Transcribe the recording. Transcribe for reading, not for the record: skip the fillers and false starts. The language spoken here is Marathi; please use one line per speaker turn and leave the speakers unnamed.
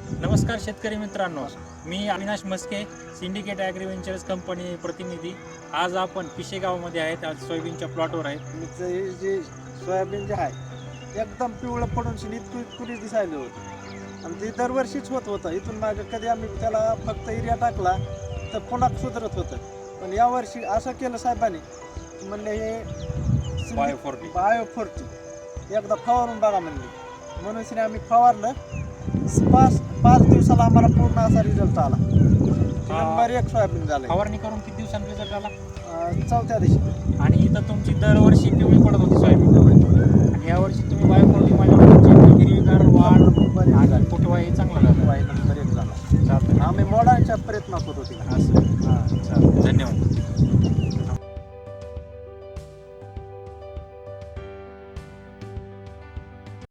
नमस्कार शेतकरी मित्रांनो, मी Avinash Maske, syndicate agri ventures company प्रतिनिधी. आज आपण पिशे गावामध्ये आहेत. आज सोयाबीनच्या प्लॉटवर आहेत.
आमचं हे जे सोयाबीन जे आहे एकदम पिवळं पडून इतकुरी दिसायला होतं आणि ते दरवर्षीच होतं. इथून मागे कधी आम्ही त्याला फक्त युरिया टाकला तर पुन्हा सुधारत होतं. पण यावर्षी असं केलं साहेबांनी, म्हणले हे बायो40 एकदा फवारून बघा म्हणले. म्हणून आम्ही फवारलं. 5 दिवसाला आम्हाला पूर्ण असा रिझल्ट आला. नंबर 1 सोयाबीन झालं.
फवारणी करून किती दिवसांनी रिझल्ट आला?
4थ्या दिवशी.
आणि इथं तुमची दरवर्षी पिवळी पडत होती सोयाबीन, आणि यावर्षी तुम्ही बायोफोर्टी माझ्या हिरवीगार वाढ आणि फुटवा हे चांगला झाला.
नंबर 1 झाला.
चालतं.
आम्ही मोडायच्या प्रयत्न करत होती.
असं